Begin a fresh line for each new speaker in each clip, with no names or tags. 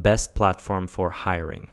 best platform for hiring.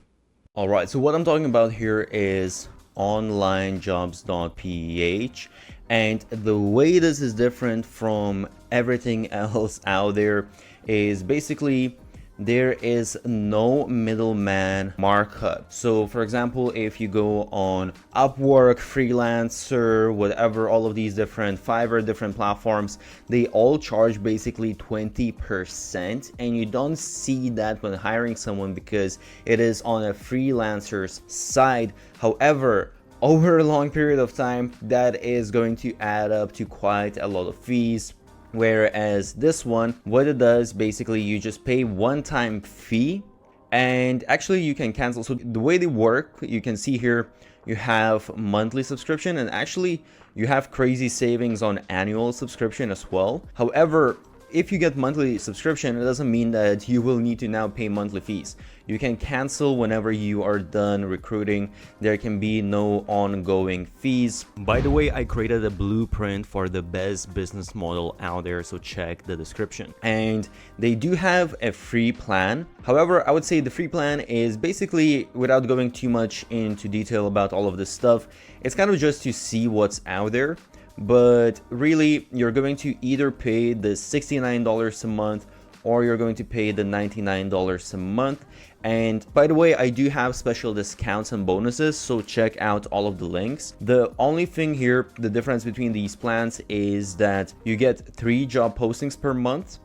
All right, so what I'm talking about here is onlinejobs.ph, and the way this is different from everything else out there is basically there is no middleman markup. So for example, if you go on Upwork, freelancer, whatever, all of these different Fiverr, different platforms, they all charge basically 20%, and you don't see that when hiring someone because it is on a freelancer's side. However, over a long period of time, that is going to add up to quite a lot of fees. Whereas this one, what it does, basically you just pay one-time fee, and actually you can cancel. So the way they work, you can see here, you have monthly subscription, and actually you have crazy savings on annual subscription as well. However, if you get monthly subscription, it doesn't mean that you will need to now pay monthly fees. You can cancel whenever you are done recruiting. There can be no ongoing fees. By the way, I created a blueprint for the best business model out there, so check the description. And they do have a free plan. However, I would say the free plan is basically, without going too much into detail about all of this stuff, it's kind of just to see what's out there. But really, you're going to either pay the $69 a month or you're going to pay the $99 a month. And by the way, I do have special discounts and bonuses, so check out all of the links. The only thing here, the difference between these plans is that you get 3 job postings per month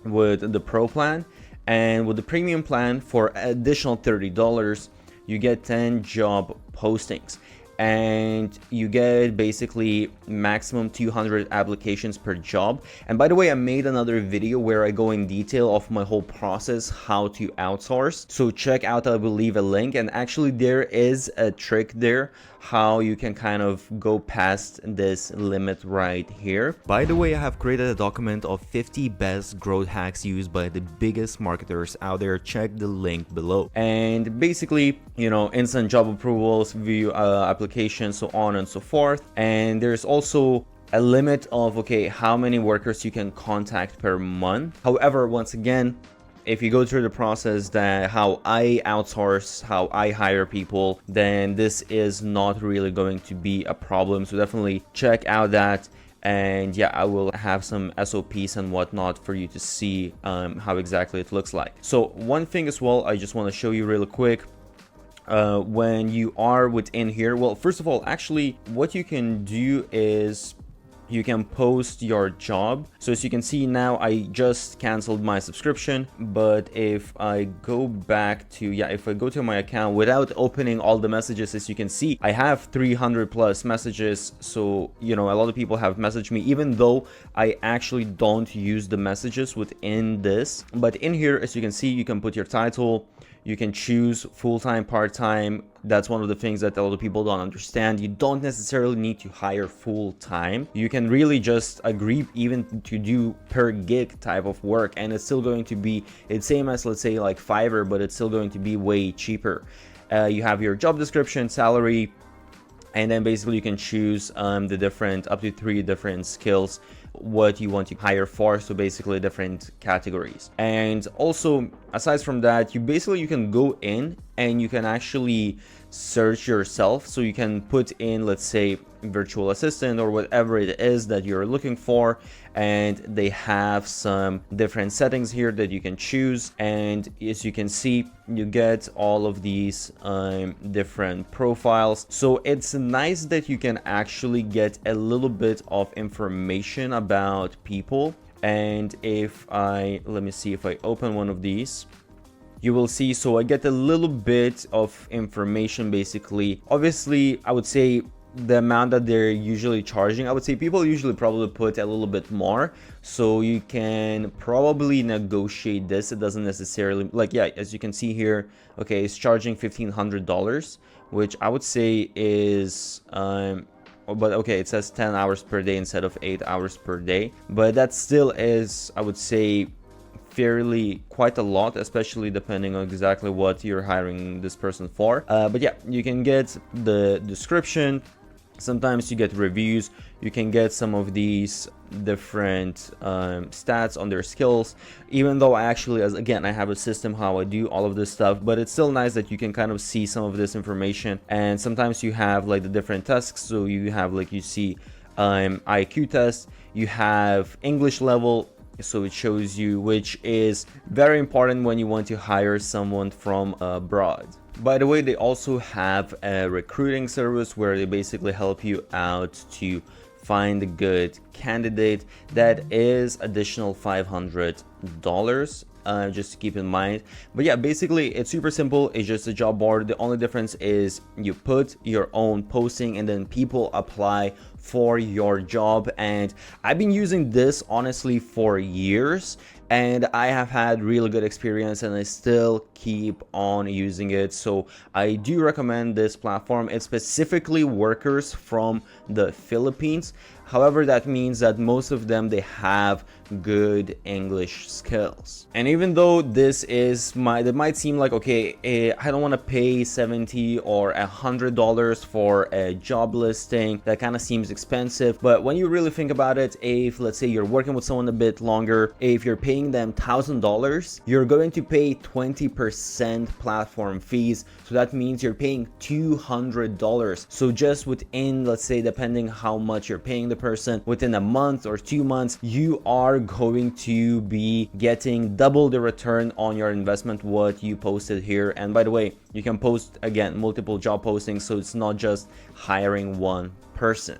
with the pro plan, and with the premium plan for additional $30, you get 10 job postings. And you get basically maximum 200 applications per job. And by the way, I made another video where I go in detail of my whole process, how to outsource. So check out, I will leave a link. And actually there is a trick there, how you can kind of go past this limit right here. By the way, I have created a document of 50 best growth hacks used by the biggest marketers out there. Check the link below. And basically, you know, instant job approvals, view applications, so on and so forth. And there's also a limit of, okay, how many workers you can contact per month. However, once again, if you go through the process that how I outsource, how I hire people, then this is not really going to be a problem. So definitely check out that. And yeah, I will have some SOPs and whatnot for you to see how exactly it looks like. So one thing as well, I just want to show you really quick. When you are within here, well, first of all, actually what you can do is you can post your job. So as you can see now, I just canceled my subscription, but if I go back to, if I go to my account without opening all the messages, as you can see, I have 300 plus messages. So, you know, a lot of people have messaged me, even though I actually don't use the messages within this. But in here, as you can see, you can put your title. You can choose full-time, part-time. That's one of the things that a lot of people don't understand. You don't necessarily need to hire full-time. You can really just agree even to do per gig type of work, and it's still going to be, it's same as, let's say, like Fiverr, but it's still going to be way cheaper. You have your job description, salary, and then basically you can choose the different, up to 3 different skills, what you want to hire for, so basically different categories. And also, aside from that, you can go in and you can actually search yourself. So you can put in, let's say, virtual assistant or whatever it is that you're looking for, and they have some different settings here that you can choose. And as you can see, you get all of these different profiles. So it's nice that you can actually get a little bit of information about people. And if let me see, if I open one of these, you will see, so I get a little bit of information. Basically, obviously, I would say the amount that they're usually charging, I would say people usually probably put a little bit more, so you can probably negotiate this. It doesn't necessarily, like, as you can see here, okay, it's charging $1,500, which I would say is but okay, it says 10 hours per day instead of 8 hours per day, but that still is, I would say, fairly quite a lot, especially depending on exactly what you're hiring this person for. But yeah, you can get the description, Sometimes you get reviews, you can get some of these different stats on their skills. Even though I actually, as again, I have a system how I do all of this stuff, but it's still nice that you can kind of see some of this information. And sometimes you have like the different tasks, so you have like, you see IQ test, you have English level, so it shows you, which is very important when you want to hire someone from abroad. By the way, they also have a recruiting service where they basically help you out to find a good candidate. That is additional $500, just to keep in mind. But yeah, basically it's super simple. It's just a job board. The only difference is you put your own posting and then people apply for your job. And I've been using this honestly for years, and I have had really good experience, and I still keep on using it. So I do recommend this platform. It's specifically workers from the Philippines. However, that means that most of them, they have good English skills. And even though this is that might seem like, okay, I don't want to pay $70 or $100 for a job listing. That kind of seems expensive. But when you really think about it, if let's say you're working with someone a bit longer, if you're paying them $1,000, you're going to pay 20% platform fees. So that means you're paying $200. So just within, let's say, depending how much you're paying the person, within a month or 2 months, you are going to be getting double the return on your investment what you posted here. And by the way, you can post again multiple job postings, so it's not just hiring one person.